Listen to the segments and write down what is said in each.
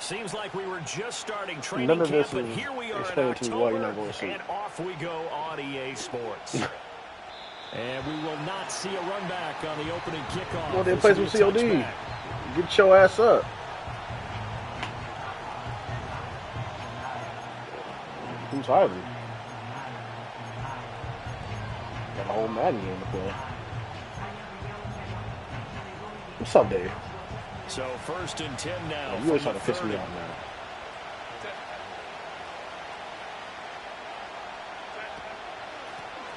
Seems like we were just starting training camp, but here we are in October, and off we go on EA Sports. And we will not see a run back on the opening kickoff. Well, they play some COD. Get your ass up. Who's hiding? Got a whole Madden game to play. What's up, Dave? So 1st and 10 now. Oh, you always trying to piss me off now.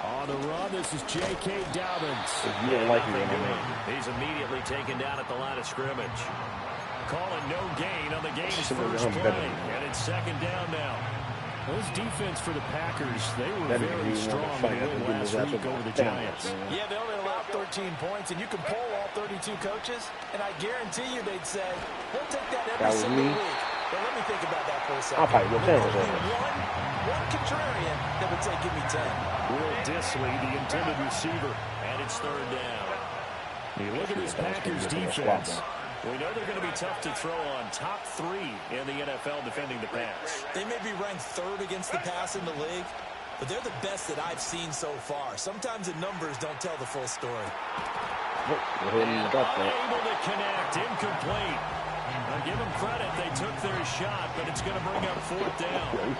On the run, this is J.K. Dobbins. If you don't like me, he's immediately taken down at the line of scrimmage. Calling no gain on the game's first play. And it's 2nd down now. Those defense for the Packers, they were very strong in the win last week over the Giants. Yeah, they only allowed 13 points, and you can poll all 32 coaches, and I guarantee you they'd say, we'll take that every single week. But let me think about that for a second. I'll probably one contrarian that would say, give me 10. Will Disley, the intended receiver, and it's 3rd down. You look at this Packers defense. We know they're going to be tough to throw on. Top 3 in the NFL defending the pass. They may be ranked 3rd against the pass in the league, but they're the best that I've seen so far. Sometimes the numbers don't tell the full story. Unable to connect. Incomplete. Now give them credit. They took their shot, but it's going to bring up 4th down.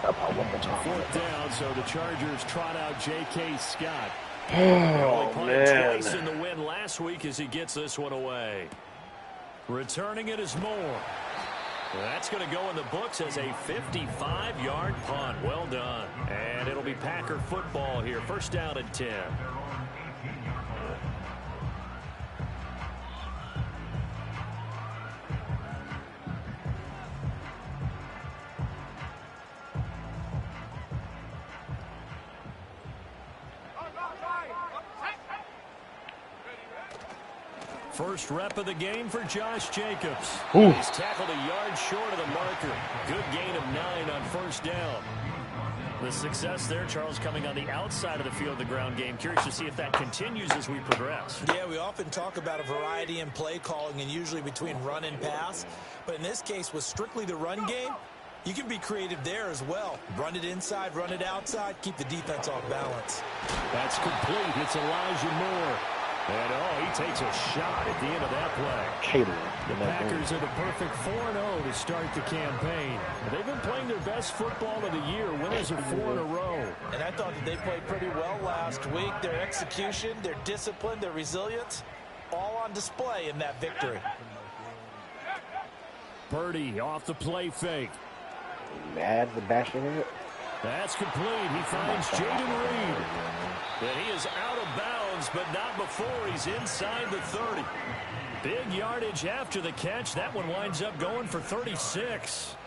4th down, so the Chargers trot out J.K. Scott. Oh, man. Twice in the win last week as he gets this one away. Returning it is Moore. That's going to go in the books as a 55-yard punt. Well done. And it'll be Packer football here. 1st down and 10. First rep of the game for Josh Jacobs. Ooh. He's tackled a yard short of the marker. Good gain of 9 on 1st down. The success there, Charles, coming on the outside of the field, the ground game. Curious to see if that continues as we progress. Yeah, we often talk about a variety in play calling and usually between run and pass. But in this case, with strictly the run game, you can be creative there as well. Run it inside, run it outside, keep the defense off balance. That's complete. It's Elijah Moore. And, he takes a shot at the end of that play. The Packers are the perfect 4-0 to start the campaign. They've been playing their best football of the year, winners of 4 in a row. And I thought that they played pretty well last week. Their execution, their discipline, their resilience, all on display in that victory. Purdy off the play fake. Mad the bashing it. That's complete. He finds Jaden Reed. And he is out of bounds, but not before he's inside the 30. Big yardage after the catch. That one winds up going for 36.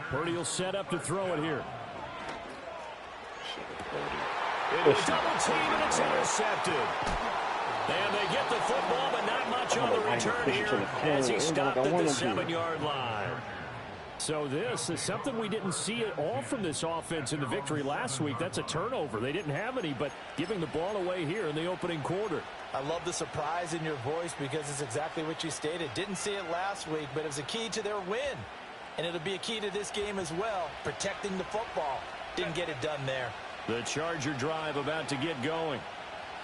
Purdy will set up to throw it here. It's double team, and it's intercepted. And they get the football, but not much on the return here as he stopped at the 7-yard line. So this is something we didn't see at all from this offense in the victory last week. That's a turnover. They didn't have any, but giving the ball away here in the opening quarter. I love the surprise in your voice because it's exactly what you stated. Didn't see it last week, but it was a key to their win. And it'll be a key to this game as well, protecting the football. Didn't get it done there. The Charger drive about to get going.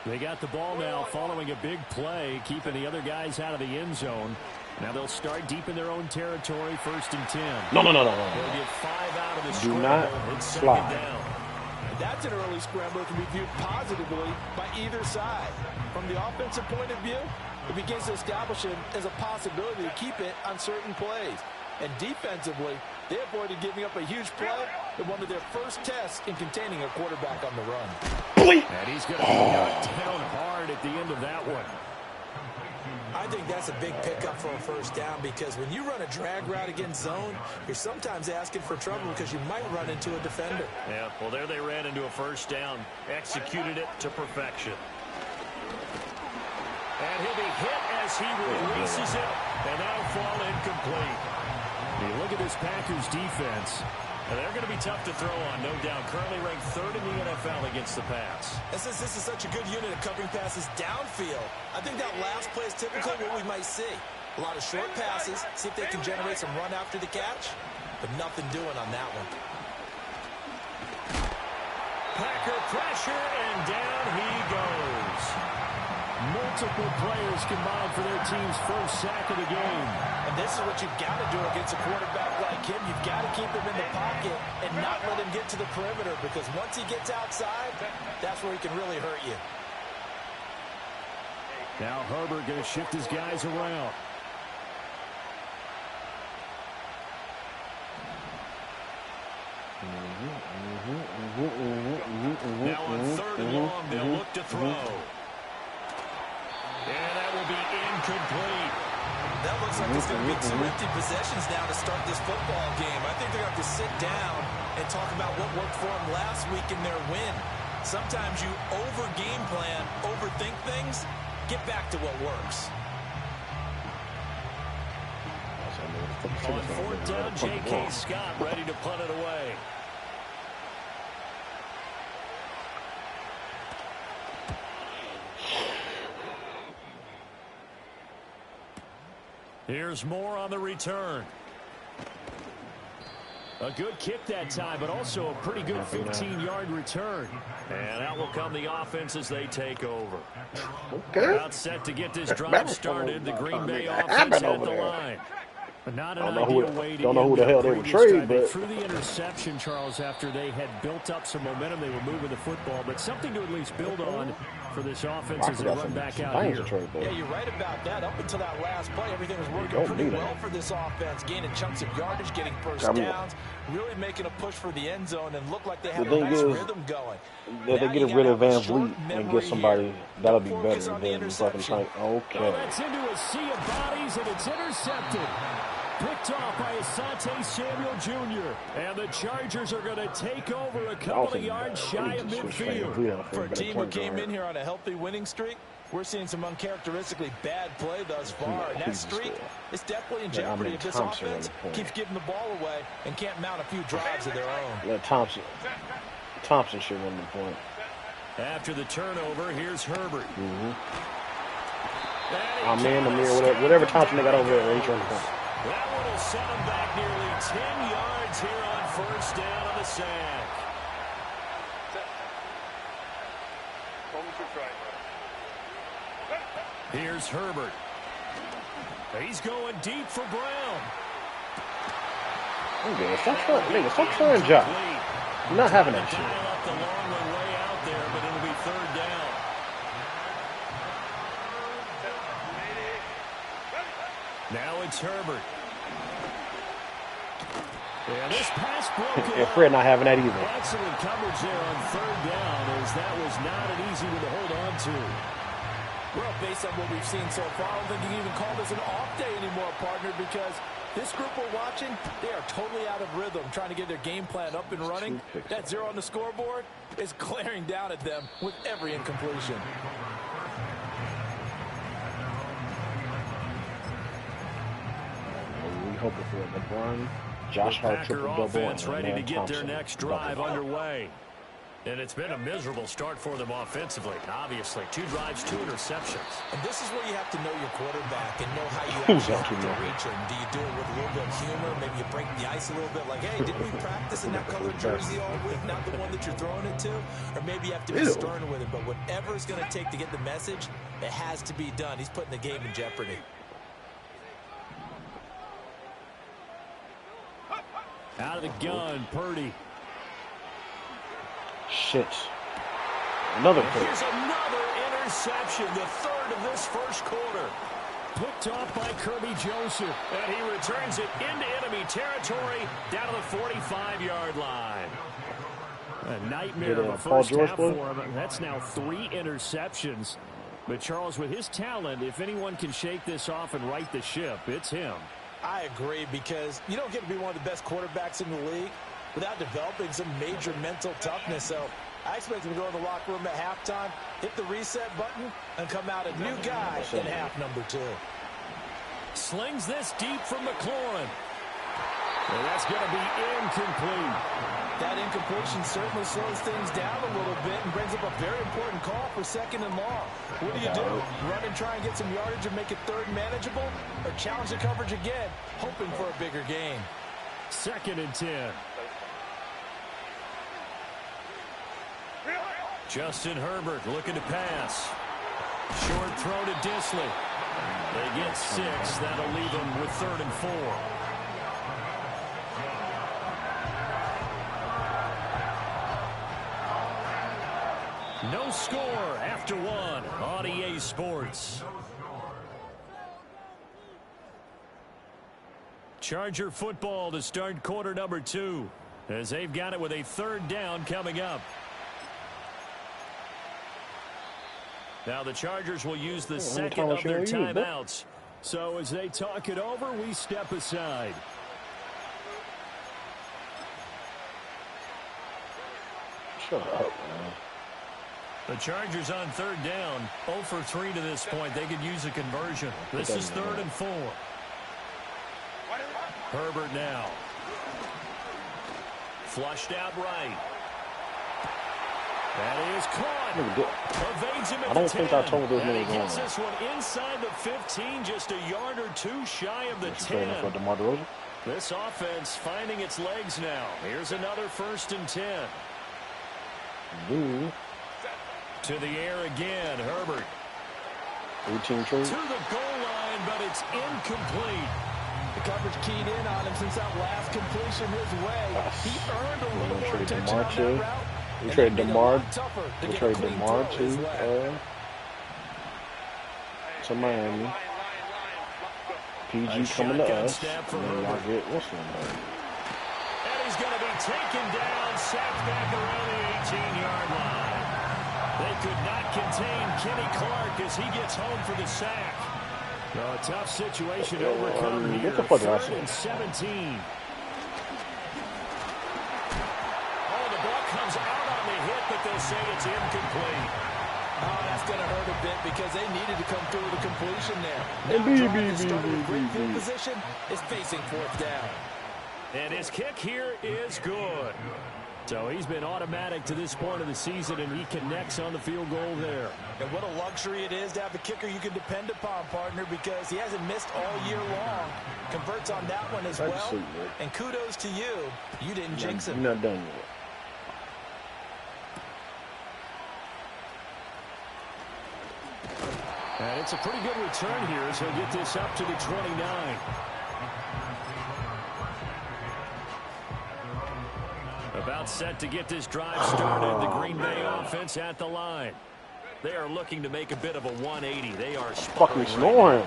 They got the ball now following a big play, keeping the other guys out of the end zone. Now they'll start deep in their own territory, 1st and 10. No. They'll get 5 out of the scramble. Do not slide. Down. That's an early scramble that can be viewed positively by either side. From the offensive point of view, it begins to establish it as a possibility to keep it on certain plays. And defensively, they avoided giving up a huge play in one of their first tests in containing a quarterback on the run. And he's going to be knocked down hard at the end of that one. I think that's a big pickup for a 1st down because when you run a drag route against zone, you're sometimes asking for trouble because you might run into a defender. Yeah, well, there they ran into a 1st down, executed it to perfection. And he'll be hit as he releases it, and that'll fall incomplete. You look at this Packers defense, and they're going to be tough to throw on, no doubt. Currently ranked 3rd in the NFL against the pass. And since this is such a good unit of covering passes downfield, I think that last play is typically what we might see. A lot of short passes. See if they can generate some run after the catch. But nothing doing on that one. Packer pressure, and down he goes. Multiple players combined for their team's first sack of the game. And this is what you've got to do against a quarterback like him. You've got to keep him in the pocket and not let him get to the perimeter, because once he gets outside, that's where he can really hurt you. Now Herbert going to shift his guys around. Now on 3rd and long, they'll look to throw. And that will be incomplete. That looks like it's going to be 2 empty possessions now to start this football game. I think they're going to have to sit down and talk about what worked for them last week in their win. Sometimes you over-game plan, overthink things. Get back to what works. On 4th down, J.K. Scott ready to punt it away. Here's Moore on the return. A good kick that time, but also a pretty good 15-yard return. And out will come the offense as they take over. Okay. About set to get this drive started. The Green Bay offense at the line. But not an ideal way to don't know who the hell they would trade, but through the interception, Charles, after they had built up some momentum, they were moving the football, but something to at least build on for this offense as they run back out here. Yeah, you're right about that. Up until that last play, everything was working pretty well for this offense, gaining chunks of yardage, getting first downs, really making a push for the end zone, and looked like they had a nice rhythm going. If they get rid of Van Vliet and get somebody, that'll be better than fucking trying. Okay. Well, that's into a sea of bodies, and it's intercepted. Picked off by Asante Samuel Jr. And the Chargers are going to take over a couple of yards shy of midfield. For a team who came in here on a healthy winning streak, we're seeing some uncharacteristically bad play thus far. And that streak is definitely in jeopardy if this offense keeps giving the ball away and can't mount a few drives of their own. Let Thompson should win the point. After the turnover, here's Herbert. Oh, man, the mirror, whatever Thompson they got over there, he's on the point. That one will set him back nearly 10 yards here on 1st down on the sack. Here's Herbert. He's going deep for Brown. Stop trying, Josh. I'm not having that shit. Dial up the long way out there, but it'll be 3rd down. Now it's Herbert. Yeah, this pass broke. And Fred not having that either. Excellent coverage there on 3rd down, as that was not an easy one to hold on to. Well, based on what we've seen so far, I don't think you can even call this an off day anymore, partner, because this group we're watching, they are totally out of rhythm, trying to get their game plan up and running. That 0 on the scoreboard is glaring down at them with every incompletion. We hope for LeBron. Josh Hart triple offense double, ready to get Thompson their next drive underway. And it's been a miserable start for them offensively. Obviously, 2 drives, 2 interceptions. And this is where you have to know your quarterback and know how you actually have to reach him. Do you do it with a little bit of humor? Maybe you break the ice a little bit, like, hey, didn't we practice in that colored jersey all week, not the one that you're throwing it to? Or maybe you have to be stern with it. But whatever it's going to take to get the message, it has to be done. He's putting the game in jeopardy. Out of the gun, Purdy. Shit. Another pick. Here's another interception, the 3rd of this 1st quarter. Picked off by Kirby Joseph. And he returns it into enemy territory down to the 45-yard line. A nightmare of a first half for him. That's now 3 interceptions. But Charles, with his talent, if anyone can shake this off and right the ship, it's him. I agree, because you don't get to be one of the best quarterbacks in the league without developing some major mental toughness. So I expect him to go in the locker room at halftime, hit the reset button, and come out a new guy in half number 2. Slings this deep from McLaurin. And that's going to be incomplete. That incompletion certainly slows things down a little bit and brings up a very important call for 2nd and long. What do? Run and try and get some yardage and make it 3rd manageable? Or challenge the coverage again, hoping for a bigger gain? 2nd and 10. Justin Herbert looking to pass. Short throw to Disley. They get 6. That'll leave them with 3rd and 4. No score after 1 on EA Sports. Charger football to start quarter number 2 as they've got it with a 3rd down coming up. Now the Chargers will use the 2nd of their timeouts. So as they talk it over, we step aside. Shut up, man. The Chargers on 3rd down, 0 for 3 to this point. They could use a conversion. This is 3rd and 4. Herbert now. Flushed out right. That is caught. Evades him at I don't the think 10. I told this nigga Gets going. this one inside the 15, just a yard or 2 shy of the 10. For DeMar DeRozan? This offense finding its legs now. Here's another 1st and 10. Ooh. To the air again, Herbert. 18 trade. To the goal line, but it's incomplete. The coverage keyed in on him since that last completion his way. He earned a little more attention on that route. We traded DeMar. We traded DeMar to Miami. PG coming to us. And then y'all get what's one there? And he's going to be taken down, sacked back around the 18-yard line. They could not contain Kenny Clark as he gets home for the sack. A tough situation to overcome here. 3rd and 17. Oh, the ball comes out on the hit, but they'll say it's incomplete. Oh, that's going to hurt a bit because they needed to come through with a completion there. Now, starting with great field position is facing 4th down. And his kick here is good. So he's been automatic to this point of the season, and he connects on the field goal there. And what a luxury it is to have a kicker you can depend upon, partner, because he hasn't missed all year long. Converts on that one as well. And kudos to you. You didn't jinx him. You're not done yet. And it's a pretty good return here as he'll get this up to the 29. About set to get this drive started. The Green Bay offense at the line. They are looking to make a bit of a 180. They are fucking snoring.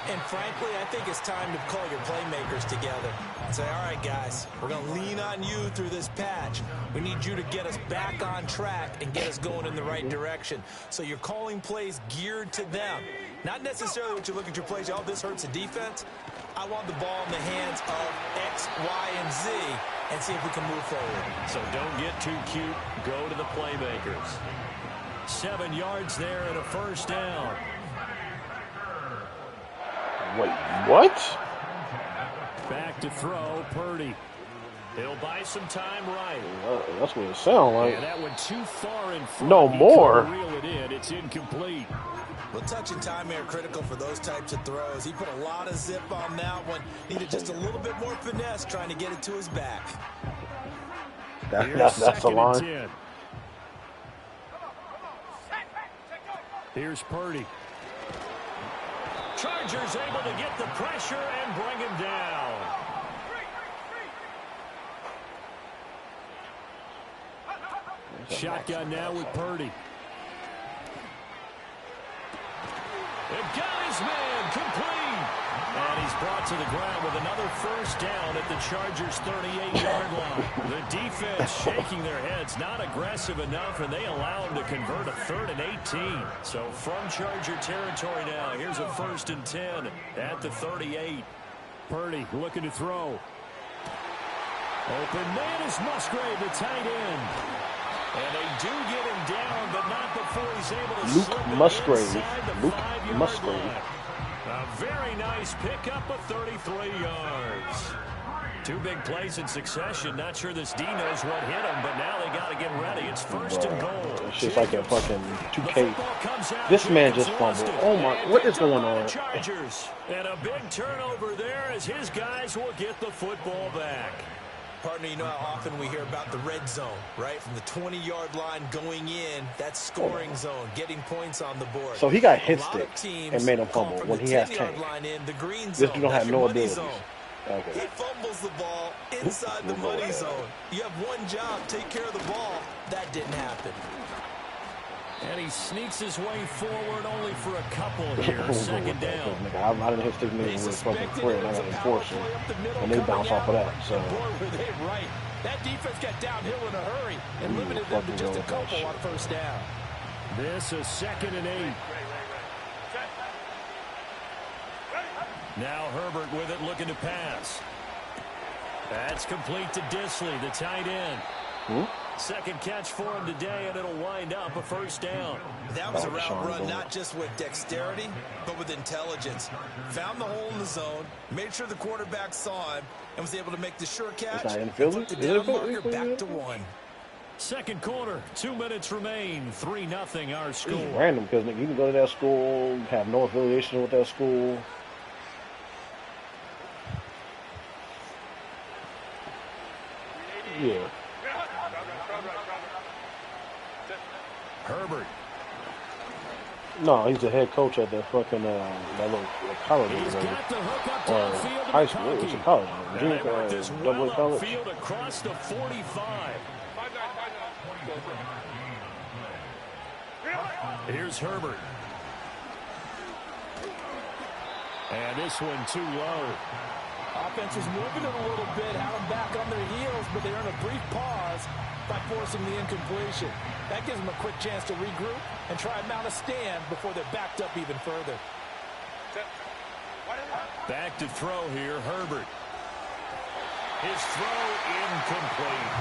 And frankly, I think it's time to call your playmakers together and say, all right, guys, we're going to lean on you through this patch. We need you to get us back on track and get us going in the right direction. So you're calling plays geared to them. Not necessarily what you look at your plays, oh, this hurts the defense. I want the ball in the hands of X, Y, and Z and see if we can move forward. So don't get too cute. Go to the playmakers. 7 yards there and a 1st down. Wait, what? Back to throw, Purdy. He'll buy some time right. That's what it sounds like. Yeah, that went too far in front. No more. Reel it in. It's incomplete. Well, touch and time are critical for those types of throws. He put a lot of zip on that one. Needed just a little bit more finesse trying to get it to his back. That's the line. Here's Purdy. Chargers able to get the pressure and bring him down. Shotgun now with Purdy. It got his man complete. And he's brought to the ground with another 1st down at the Chargers' 38-yard line. The defense shaking their heads, not aggressive enough, and they allow him to convert a 3rd and 18. So from Charger territory now, here's a 1st and 10 at the 38. Purdy looking to throw. Open man is Musgrave, the tight end. And they do get him down, but not before he's able to slip it inside the 5-yard line. A very nice pickup of 33 yards. Two big plays in succession. Not sure this D knows what hit him, but now they got to get ready. It's first and goal. It's just like a fucking 2K. This man just fumbled. Oh my, what is going on? Chargers. And a big turnover there as his guys will get the football back. Partner, you know how often we hear about the red zone, right? From the 20-yard line going in, that scoring zone, getting points on the board. So he got hit stick and made him fumble when he has tank. This dude don't have no abilities. Okay. He fumbles the ball inside the money zone. You have one job, take care of the ball. That didn't happen. And he sneaks his way forward only for a couple here. Second down. I didn't hit stick niggas with fucking prayer and I got enforced it. And they bounce off of that. So right. That defense got downhill in a hurry and limited them to just a couple on first down. This is 2nd and 8. Now Herbert with it, looking to pass. That's complete to Disley, the tight end. Second catch for him today, and it'll wind up a first down. That was a route run, not just with dexterity, but with intelligence. Found the hole in the zone, made sure the quarterback saw him, and was able to make the sure catch. Put the down marker back to 1. Second quarter, 2 minutes remain. 3-0 our score. It's random because you can go to that school, have no affiliation with that school. Yeah. Herbert. No, he's the head coach at that fucking that little college or high school. It's a college, double college. Field across the 45. Here's Herbert. And this one too low. Offense is moving it a little bit, had them back on their heels, but they earn a brief pause by forcing the incompletion. That gives them a quick chance to regroup and try and mount a stand before they're backed up even further. Back to throw here, Herbert. His throw incomplete.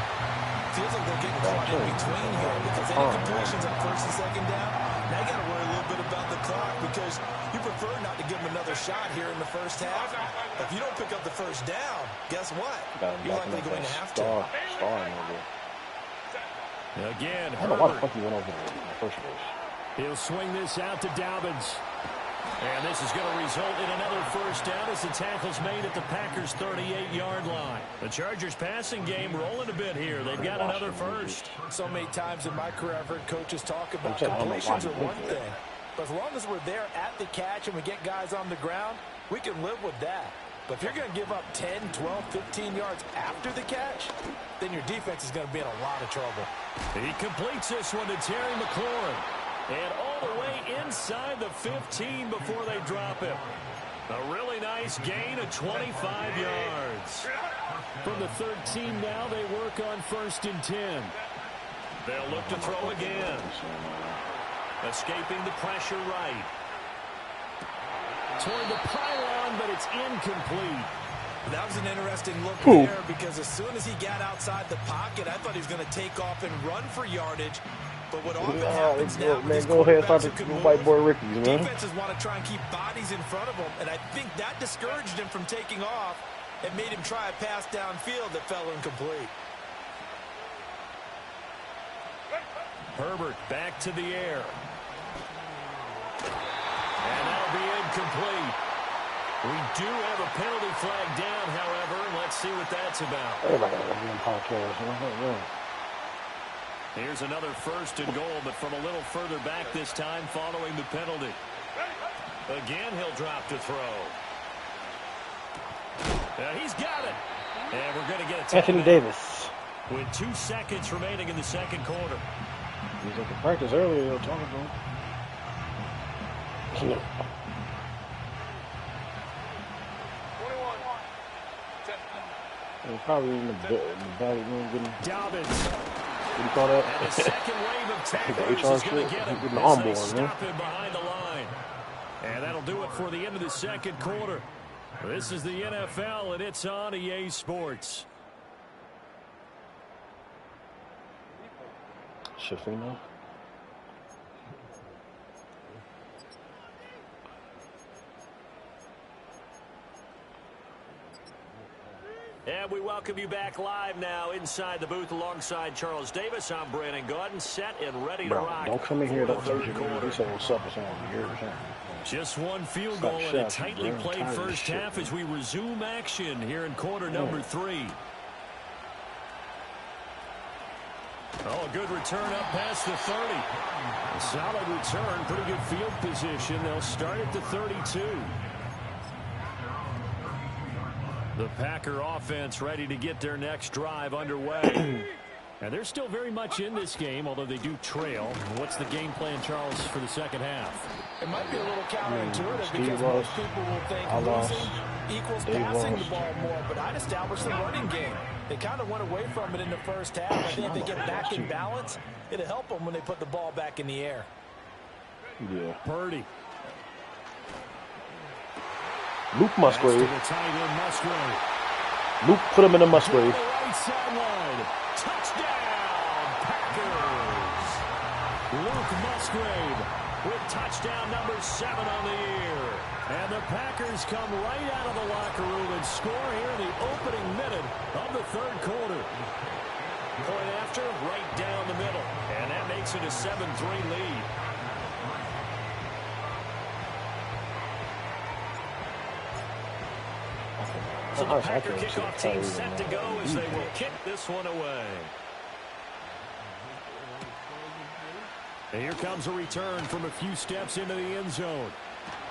Feels like they're getting caught in between here because any completions on first and second down, now you got to worry a little bit about the clock because you prefer not to give them another shot here in the first half. If you don't pick up the first down, guess what? You're likely going to have to. Again, I don't know why the fuck he went over there in the first place. He'll swing this out to Dobbins. And this is going to result in another first down as the tackle's made at the Packers' 38-yard line. The Chargers passing game rolling a bit here. They've got another first. So many times in my career I've heard coaches talk about completions are one thing. But as long as we're there at the catch and we get guys on the ground, we can live with that. But if you're going to give up 10, 12, 15 yards after the catch, then your defense is going to be in a lot of trouble. He completes this one to Terry McLaurin. And all the way inside the 15 before they drop him. A really nice gain of 25 yards. From the 13 now, they work on 1st and 10. They'll look to throw again. Escaping the pressure right. Toward the pylon, but it's incomplete. That was an interesting look there because as soon as he got outside the pocket, I thought he was going to take off and run for yardage. But what often happens now with these quarterbacks who can move, defenses want to try and keep bodies in front of them, and I think that discouraged him from taking off and made him try a pass downfield that fell incomplete. Herbert back to the air. And that'll be incomplete. We do have a penalty flag down, however, and let's see what that's about. Everybody got a podcast. Here's another 1st and goal, but from a little further back this time following the penalty. Again, he'll drop to throw. He's got it. And we're going to get a Anthony Davis. With 2 seconds remaining in the second quarter. He was at the practice earlier. They were talking to him. Probably in the back room getting Dobbins. What do you call that? And the second wave of tackles the is going to get him. getting on board, Stop him behind the line. And that'll do it for the end of the second quarter. This is the NFL, and it's on EA Sports. Shifting now. And we welcome you back live now inside the booth alongside Charles Davis. I'm Brandon Gordon, set and ready to rock. Don't come in here, don't say what's up or something. Just one field goal in a tightly played first half as we resume action here in quarter number 3. Oh, a good return up past the 30. A solid return, pretty good field position. They'll start at the 32. The Packer offense ready to get their next drive underway. And they're still very much in this game, although they do trail. What's the game plan, Charles, for the second half? It might be a little counterintuitive because most people will think losing equals passing the ball more, but I'd establish the running game. They kind of went away from it in the first half. I think if they get back in balance, it'll help them when they put the ball back in the air. Yeah. Purdy. Luke Musgrave. Luke put him in the Musgrave. Right sideline. Touchdown, Packers. Luke Musgrave with touchdown number 7 on the year. And the Packers come right out of the locker room and score here in the opening minute of the third quarter. Point after, right down the middle. And that makes it a 7-3 lead. So the Packer kickoff team set to go as they will kick this one away. And here comes a return from a few steps into the end zone.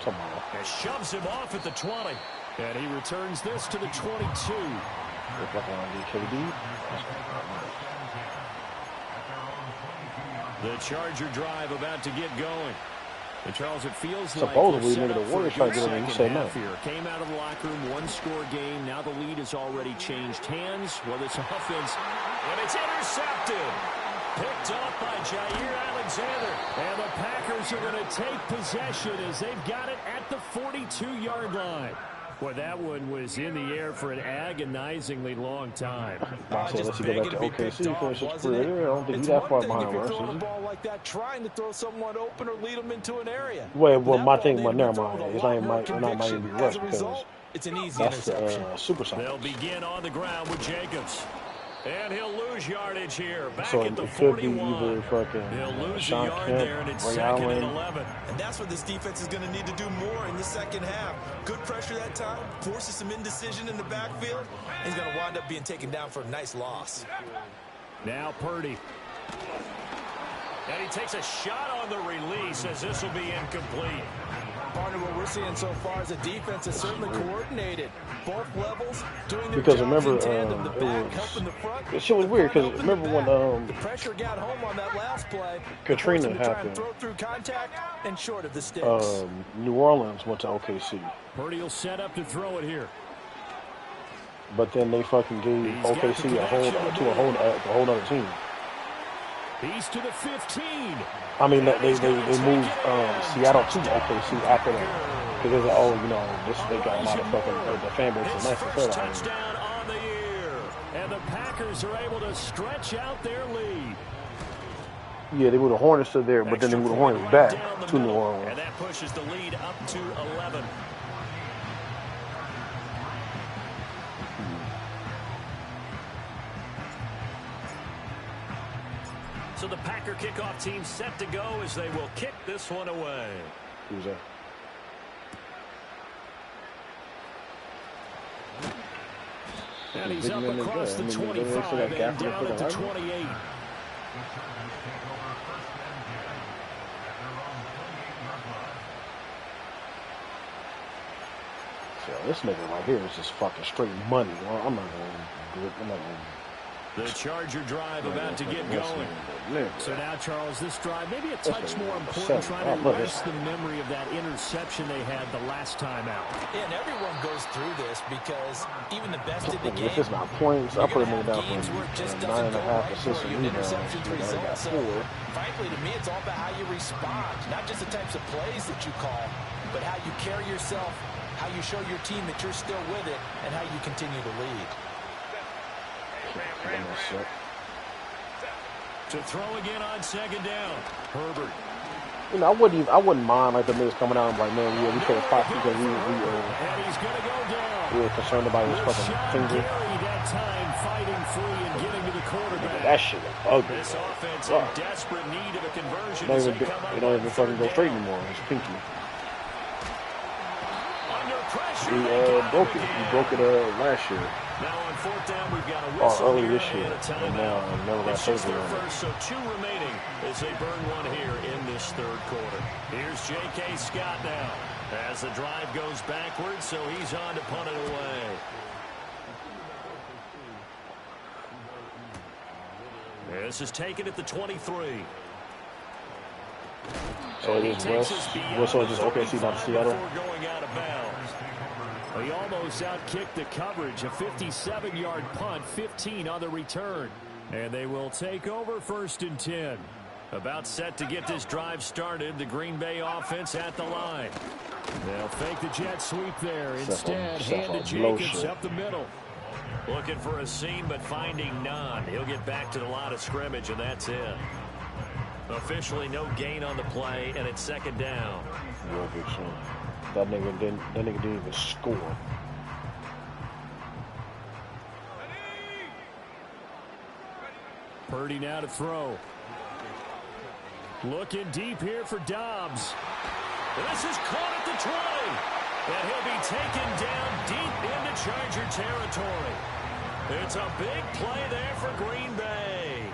Come on. And shoves him off at the 20. And he returns this to the 22. The Charger drive about to get going. And Charles, it feels supposedly like the Warriors trying to get him. You say no. Came out of the locker room, one-score game. Now the lead has already changed hands. Well, this offense, and it's intercepted. Picked off by Jair Alexander. And the Packers are going to take possession as they've got it at the 42-yard line. Well, that one was in the air for an agonizingly long time. Unless you go back to OKC, finish his career. I don't think he's that far behind us. Throwing a ball like that, trying to throw someone open or lead them into an area. Well, my thing, but never mind. It's not might be rush because it's an easy that's super side. They'll begin on the ground with Jacobs. And he'll lose yardage here. Back so at the it could 41. be either fucking He'll lose Sean a yard Kemp, there, and it's Ray second Allen. and 11. And that's what this defense is going to need to do more in the second half. Good pressure that time, forces some indecision in the backfield. He's going to wind up being taken down for a nice loss. Now Purdy. And he takes a shot on the release as this will be incomplete. Partner, what we're seeing so far is a defense that's certainly coordinated. Both levels doing their because jobs remember, in tandem. The back helping the front. It shit was weird because remember when the pressure got home on that last play. Katrina happened. Throw through contact and short of the sticks. New Orleans went to OKC. Purdy will set up to throw it here. But then they fucking gave OKC a whole other team. He's to the 15. I mean, they moved Seattle to OKC after that. Because they're like, oh, you know, they got a lot of fucking, the fan base is nice to play. Touchdown on the year. And the Packers are able to stretch out their lead. Yeah, they moved the Hornets to there, but then they moved the Hornets back to New Orleans. And that pushes the lead up to 11. So the Packer kickoff team set to go as they will kick this one away. Who's that? And he's up across the 25 and down at the 28. So this nigga right here is just fucking straight money. Well, I'm not going to do it. I'm not going to. The Charger drive about to get going. So now, Charles, this drive maybe a touch more important, trying to erase the memory of that interception they had the last time out. Yeah, and everyone goes through this because even the best in the game, if it's not points, I put him down games where it just for doesn't go 9.5 right assists for you. and Interceptions result. So, 4. frankly, to me, it's all about how you respond, not just the types of plays that you call, but how you carry yourself, how you show your team that you're still with it, and how you continue to lead. To throw again on second down. Herbert. You know, I wouldn't mind like the niggas coming out and like, man, yeah, we took a spot because we were concerned about his fucking finger. That time fighting free and getting to the quarterback. That shit was ugly. This offense in desperate need of a conversion. They don't even fucking go straight anymore. It's pinky. He broke it. He broke it last year. Now on fourth down, we've got a whistle early this year, and now never got surgery on it. So 2 remaining as they burn one here in this third quarter. Here's J.K. Scott now as the drive goes backwards, so he's on to punt it away. This is taken at the 23. So it is West. So it just OKC, not Seattle. Going out of bounds. He almost outkicked the coverage. A 57-yard punt, 15 on the return. And they will take over 1st and 10. About set to get this drive started. The Green Bay offense at the line. They'll fake the jet sweep there. Instead, hand to Jacobs up the middle. Looking for a seam, but finding none. He'll get back to the line of scrimmage, and that's it. Officially no gain on the play, and it's 2nd down. That nigga didn't even score. Purdy now to throw. Looking deep here for Dobbs. This is caught at the 20. And he'll be taken down deep into Charger territory. It's a big play there for Green Bay.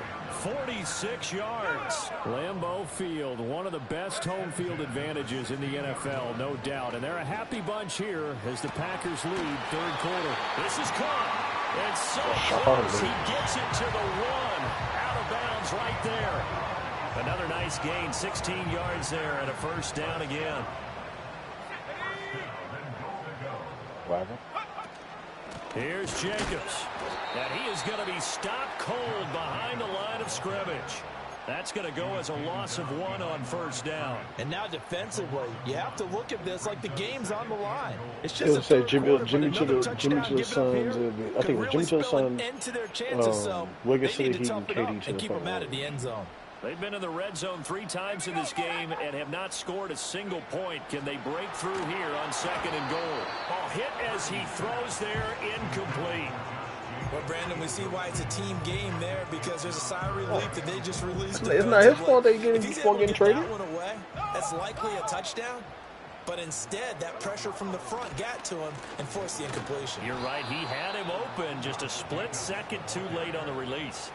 46 yards. Lambeau Field, one of the best home field advantages in the NFL, no doubt. And they're a happy bunch here as the Packers lead 3rd quarter. This is caught. And so close, he gets it to the 1. Out of bounds right there. Another nice gain, 16 yards there and a 1st down again. Here's Jacobs. And he is going to be stopped cold behind the line of scrimmage. That's going to go as a loss of 1 on 1st down. And now defensively, you have to look at this like the game's on the line. It's just Jimmy to the Suns. I think it was Jimmy to the Suns. Wiggins City Heat and KD to the keep them out of the end zone. They've been in the red zone 3 times in this game and have not scored a single point. Can they break through here on 2nd and goal? Ball hit as he throws there, incomplete. Well, Brandon, we see why it's a team game there because there's a sigh of relief that they just released. It's not his fault they getting traded. That one away, that's likely a touchdown. But instead, that pressure from the front got to him and forced the incompletion. You're right. He had him open just a split second too late on the release.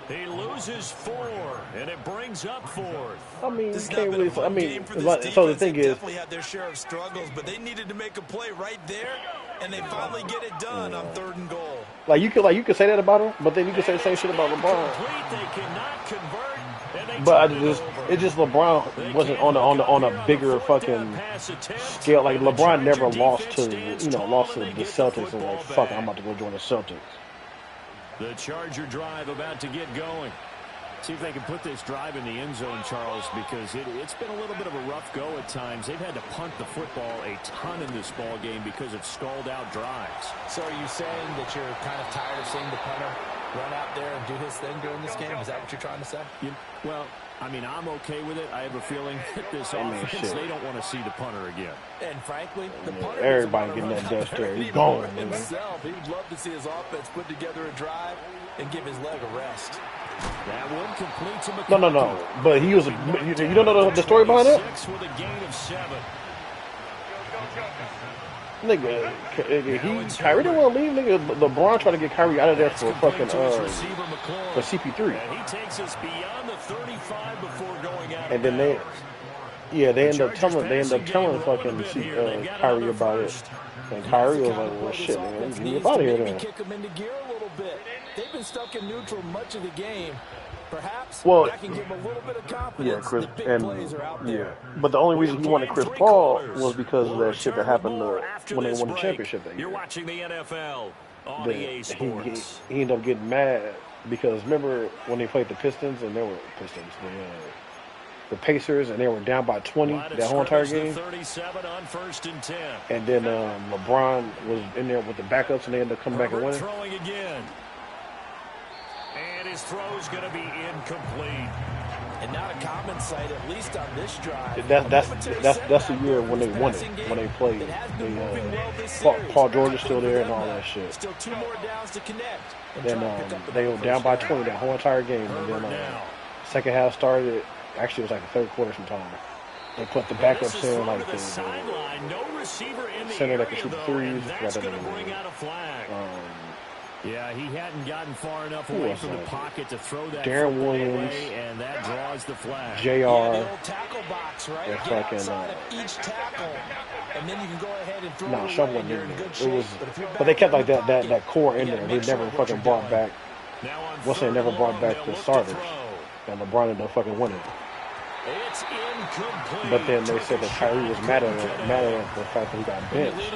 He loses 4, and it brings up 4th. I mean, you can't really. I mean, so the thing is, definitely had their share of struggles, but they needed to make a play right there, and they finally get it done on 3rd and goal. Like you could say that about him, but then you could say the same shit about LeBron. They cannot convert, but it's just LeBron wasn't on a bigger fucking scale. Like LeBron never lost to the Celtics and like fuck, I'm about to go join the Celtics. The Charger drive about to get going. See if they can put this drive in the end zone, Charles, because it's been a little bit of a rough go at times. They've had to punt the football a ton in this ball game because of stalled out drives. So are you saying that you're kind of tired of seeing the punter run out there and do his thing during this game? Is that what you're trying to say? Well, I mean, I'm okay with it. I have a feeling that this offense, they don't want to see the punter again. And frankly, the punter everybody getting that dust there. He's gone. Himself, he'd love to see his offense put together a drive and give his leg a rest. That one completes him. No. But he was. You don't know the story behind it? With a gain of 7. Nigga, Kyrie didn't want to leave. Nigga, LeBron tried to get Kyrie out of there for fucking for CP3. And he takes us beyond the 35 before going out. And then they end up telling fucking Kyrie about it. And Kyrie was like, well, shit, man, get me out of here then. Kick them into gear a little bit. They've been stuck in neutral much of the game. Perhaps that can give them a little bit of confidence. Chris, the big plays are out there. But the only reason he wanted Chris Paul was because of that shit that happened when they won the championship that year. You're watching the NFL on EA Sports. He ended up getting mad because remember when they played the Pistons and they were the Pacers and they were down by 20 that whole entire game. 37 on 1st and 10. And then LeBron was in there with the backups and they ended up coming back and winning. Throwing again. And his throw is going to be incomplete. And not a common sight, at least on this drive. That's the year when they won it, when they played. Paul George is still there and all that shit. Still 2 more downs to connect. Then they were down by 20 that whole entire game, and then second half started. Actually, it was like the third quarter sometime. They put the backups in, like the center that can shoot the threes. Yeah, he hadn't gotten far enough away from the pocket to throw that Darren Williams, and that draws the flag. JR. Tackle box, right? Get outside of each tackle, and then you can go ahead and throw it wasn't in there. It was, but they kept like that core in there. They never fucking brought back. Never brought back the starters. And LeBron ended up fucking winning. It's incomplete. But then they said that Kyrie was mad at the fact that he got benched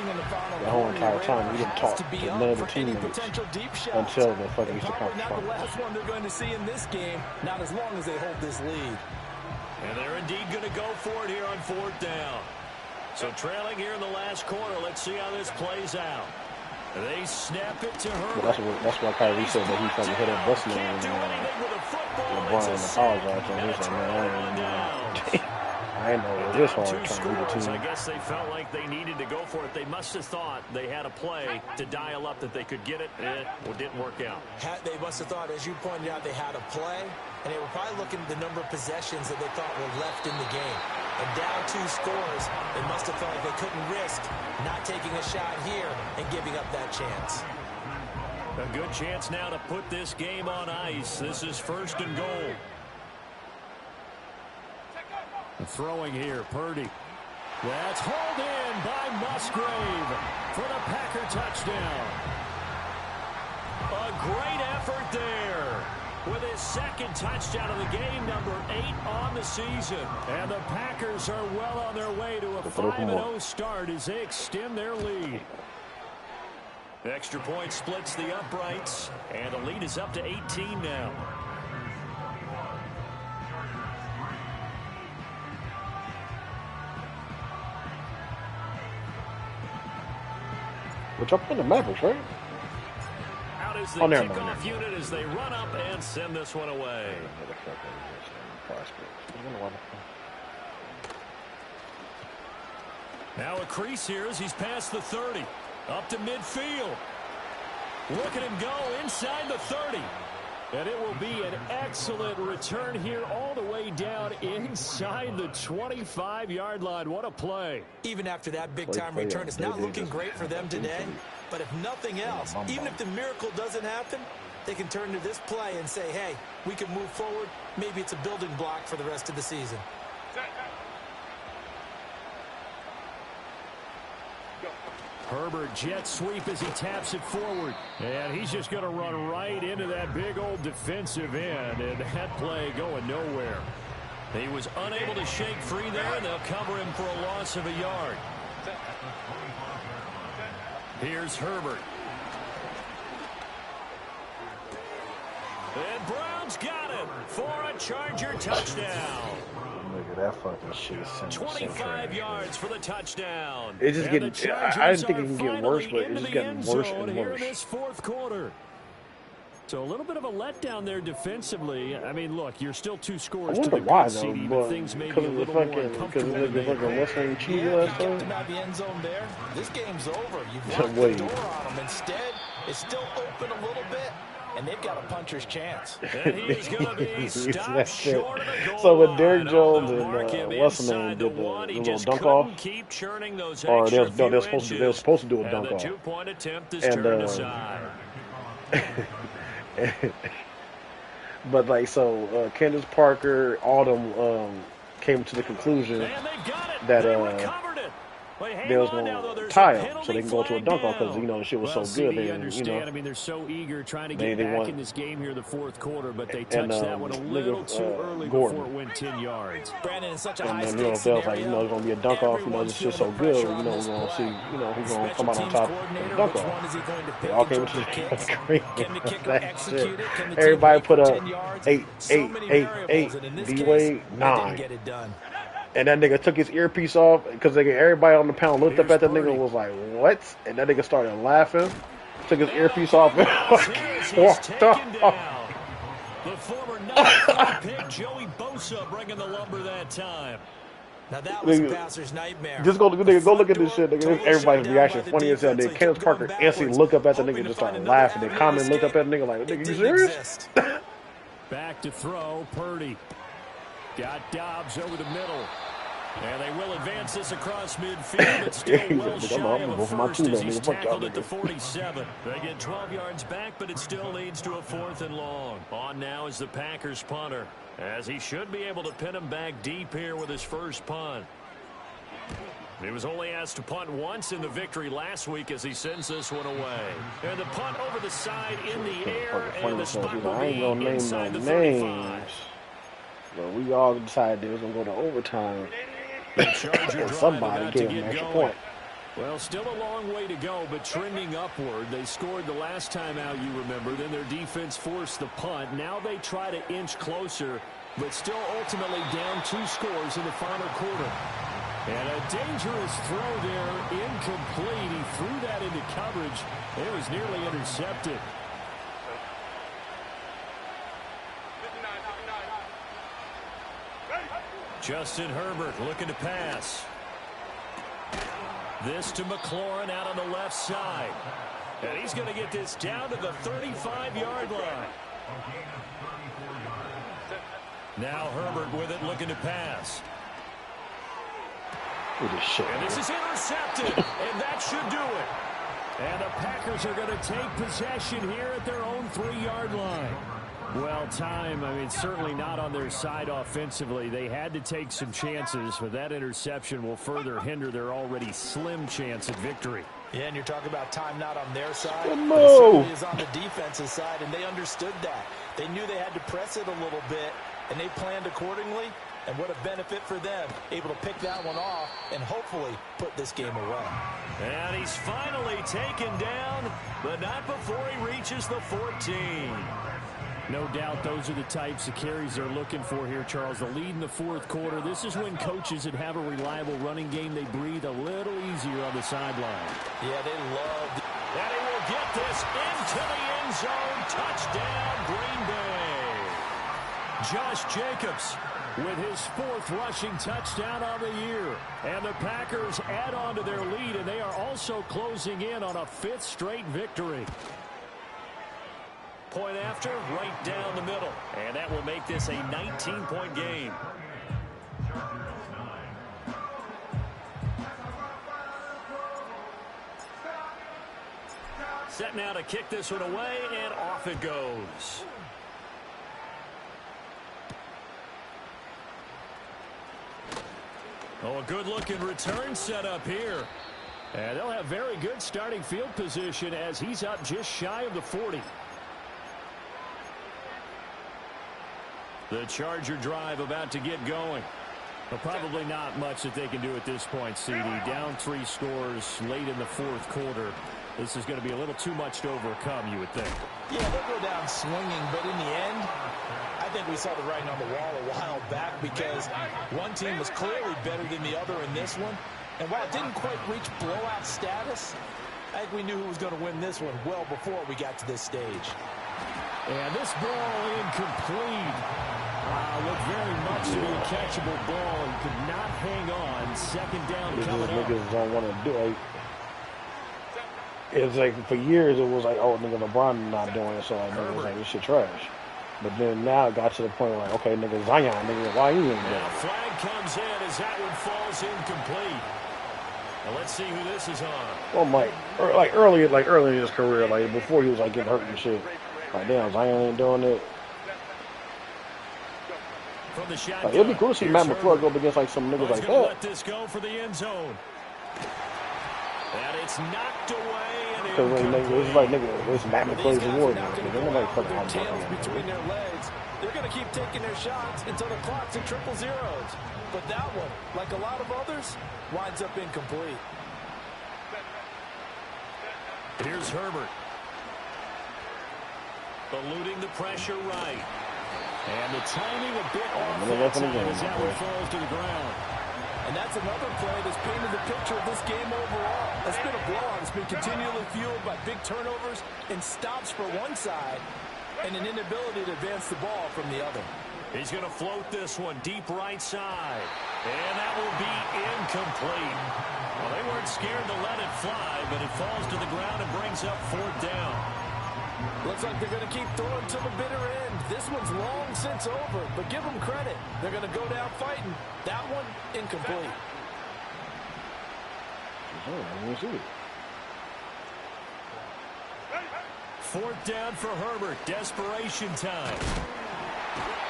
the whole entire time. He didn't talk to none of the teammates until the fucking Eastern Conference Finals. Not the last one they're going to see in this game, not as long as they hold this lead. And they're indeed going to go for it here on 4th down. So trailing here in the last quarter, let's see how this plays out. They snap it to her. That's why Kyrie said that he fucking hit up Busman and LeBron apologized. And he was like, man, I ain't know it was this hard trying to lead the team. I guess they felt like they needed to go for it. They must have thought they had a play to dial up that they could get it. It didn't work out. They must have thought, as you pointed out, they had a play, and they were probably looking at the number of possessions that they thought were left in the game. And down 2 scores, they must have felt like they couldn't risk not taking a shot here and giving up that chance. A good chance now to put this game on ice. This is 1st and goal. Throwing here, Purdy. That's hauled in by Musgrave for the Packer touchdown. A great effort there with his 2nd touchdown of the game, number 8 on the season. And the Packers are well on their way to a 5-0 start as they extend their lead. Extra point splits the uprights, and the lead is up to 18 now. Which I'm putting the Mavericks, right? Out is the kickoff unit as they run up and send this one away. Now a crease here as he's past the 30. Up to midfield. Look at him go inside the 30. And it will be an excellent return here all the way down inside the 25-yard line. What a play. Even after that big-time return, it's not looking great for them today. But if nothing else, even if the miracle doesn't happen, they can turn to this play and say, hey, we can move forward. Maybe it's a building block for the rest of the season. Herbert jet sweep as he taps it forward. And he's just going to run right into that big old defensive end. And that play going nowhere. He was unable to shake free there, and they'll cover him for a loss of a yard. Here's Herbert. And Brown's got it for a Charger touchdown. Look at that fucking shit. 25 yards for the touchdown. It's just getting. I didn't think it can get worse, but it's just getting worse and here worse. In this 4th quarter. So a little bit of a letdown there defensively. I mean, look, you're still 2 scores to the good CD, but things may be a little more uncomfortable than they the end zone there. This game's over. You've locked the door on them. Instead, it's still open a little bit. And they've got a puncher's chance. So when Derrick Jones and what's the name did the little dunk off, or they were supposed to do a dunk off, and but like so, Candace Parker, all them came to the conclusion that they was going to tie them so they can go to a dunk off because, you know, the shit was so good. They, I mean, they're so eager trying to get back in this game here in the 4th quarter, but they touched that one a little too early before it went 10 yards. Brandon is such a high and then, they was like, you know, it's going to be a dunk off. You know, this shit's so good. You know, we're going to see, you know, who's going to come out on top of the dunk off. They all came into the screen. That shit. Everybody put up 8, D-Wade 9. And that nigga took his earpiece off because everybody on the panel looked up at that nigga and was like, what? And that nigga started laughing, took his earpiece off and walked off. The former number 3 pick, Joey Bosa, bringing the lumber that time. Now that was a passer's nightmare. Just go look at this shit. Nigga. Everybody's reaction funny as hell. Nigga, Kenneth Parker instantly look up at the nigga and just start laughing. They comment, look up at the nigga like, nigga, you serious? Back to throw, Purdy. Got Dobbs over the middle. And they will advance this across midfield. It's still well shy of a first as he's tackled at the 47. They get 12 yards back, but it still leads to a 4th and long. On now is the Packers punter, as he should be able to pin him back deep here with his first punt. He was only asked to punt once in the victory last week as he sends this one away. And the punt over the side in the air, and the spot will be inside the 35. But we all decided it was going to go to overtime. And somebody gave him an extra point. Well, still a long way to go, but trending upward. They scored the last time out, you remember. Then their defense forced the punt. Now they try to inch closer, but still ultimately down 2 scores in the final quarter. And a dangerous throw there, incomplete. He threw that into coverage. It was nearly intercepted. Justin Herbert looking to pass. This to McLaurin out on the left side. And he's going to get this down to the 35-yard line. Now Herbert with it looking to pass. And this is intercepted. And that should do it. And the Packers are going to take possession here at their own 3-yard line. Well, time, I mean, certainly not on their side offensively. They had to take some chances, but that interception will further hinder their already slim chance at victory. Yeah, and you're talking about time not on their side. No. It is on the defensive side, and they understood that. They knew they had to press it a little bit, and they planned accordingly. And what a benefit for them, able to pick that one off and hopefully put this game away. And he's finally taken down, but not before he reaches the 14. No doubt those are the types of carries they're looking for here, Charles. The lead in the 4th quarter. This is when coaches that have a reliable running game, they breathe a little easier on the sideline. Yeah, they love it. And he will get this into the end zone. Touchdown, Green Bay. Josh Jacobs with his 4th rushing touchdown of the year. And the Packers add on to their lead, and they are also closing in on a 5th straight victory. Point after, right down the middle. And that will make this a 19-point game. Set now to kick this one away, and off it goes. Oh, a good-looking return set up here. And they'll have very good starting field position as he's up just shy of the 40. The Charger drive about to get going. But probably not much that they can do at this point, CD. Down 3 scores late in the 4th quarter. This is going to be a little too much to overcome, you would think. Yeah, they'll go down swinging, but in the end, I think we saw the writing on the wall a while back because one team was clearly better than the other in this one. And while it didn't quite reach blowout status, I think we knew who was going to win this one well before we got to this stage. And this ball incomplete. Looked very much to be a catchable ball. He could not hang on. 2nd down coming up. Niggas don't want to do it. It's like for years it was like, oh, nigga, LeBron not doing it, so like, nigga was like, this shit trash. But then now it got to the point where like, okay, nigga, Zion, nigga, why you ain't doing it? Flag comes in as that one falls incomplete. Now let's see who this is on. Well, Mike, like early in his career, like before he was like getting hurt and shit. Like, damn, Zion ain't doing it. From the shotgun, like, it'd be cool to see Matt McClure go up against like some niggas like that. Let this go for the end zone. And it's knocked away. Because it's like, nigga, it's Matt McClur's award. Nobody fucking on tails between their legs. They're going to keep taking their shots until the clock's at triple zeros. But that one, like a lot of others, winds up incomplete. Here's Herbert. Eluding the pressure right. And the timing a bit off that time as that one falls to the ground. And that's another play that's painted the picture of this game overall. It's been a blowout. It's been continually fueled by big turnovers and stops for one side and an inability to advance the ball from the other. He's going to float this one deep right side. And that will be incomplete. Well, they weren't scared to let it fly, but it falls to the ground and brings up 4th down. Looks like they're going to keep throwing to the bitter end. This one's long since over, but give them credit. They're going to go down fighting. That one, incomplete. 4th down for Herbert. Desperation time.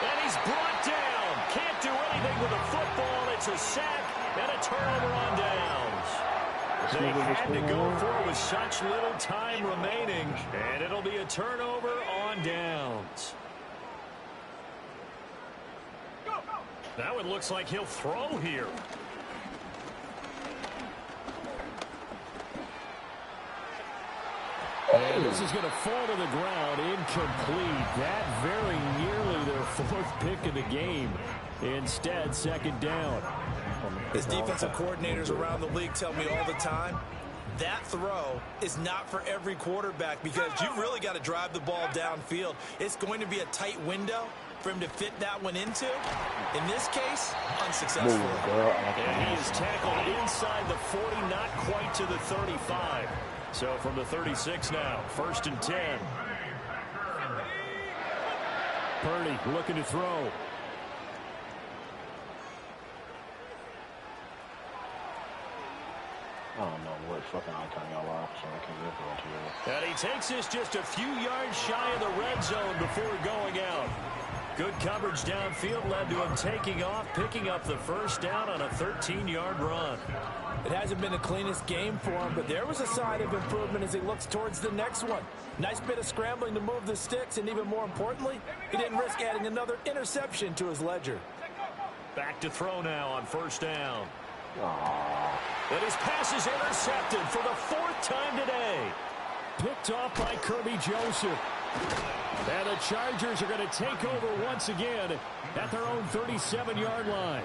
And he's brought down. Can't do anything with a football. It's a sack and a turnover on downs. They had to go for it with such little time remaining, and it'll be a turnover on downs. Now it looks like he'll throw here. And this is going to fall to the ground, incomplete. That very nearly their 4th pick of the game. Instead, 2nd down. As defensive coordinators around the league tell me all the time, that throw is not for every quarterback because you've really got to drive the ball downfield. It's going to be a tight window for him to fit that one into. In this case, unsuccessful. And he is tackled inside the 40, not quite to the 35. So from the 36 now, 1st and 10. Purdy looking to throw. I don't know what fucking icon y'all are, so I can't rip it to you. And he takes this just a few yards shy of the red zone before going out. Good coverage downfield led to him taking off, picking up the 1st down on a 13-yard run. It hasn't been the cleanest game for him, but there was a sign of improvement as he looks towards the next one. Nice bit of scrambling to move the sticks, and even more importantly, he didn't risk adding another interception to his ledger. Back to throw now on 1st down. Aww. And his pass is intercepted for the 4th time today. Picked off by Kirby Joseph. And the Chargers are going to take over once again at their own 37-yard line.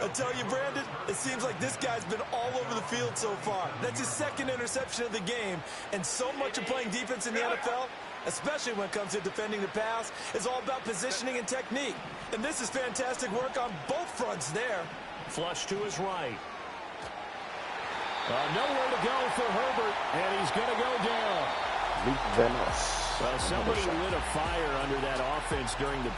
I tell you, Brandon, it seems like this guy's been all over the field so far. That's his 2nd interception of the game. And so much of playing defense in the NFL, especially when it comes to defending the pass, is all about positioning and technique. And this is fantastic work on both fronts there. Flush to his right. Nowhere to go for Herbert, and he's going to go down. Leap Venice. Well, somebody lit a fire under that offense during the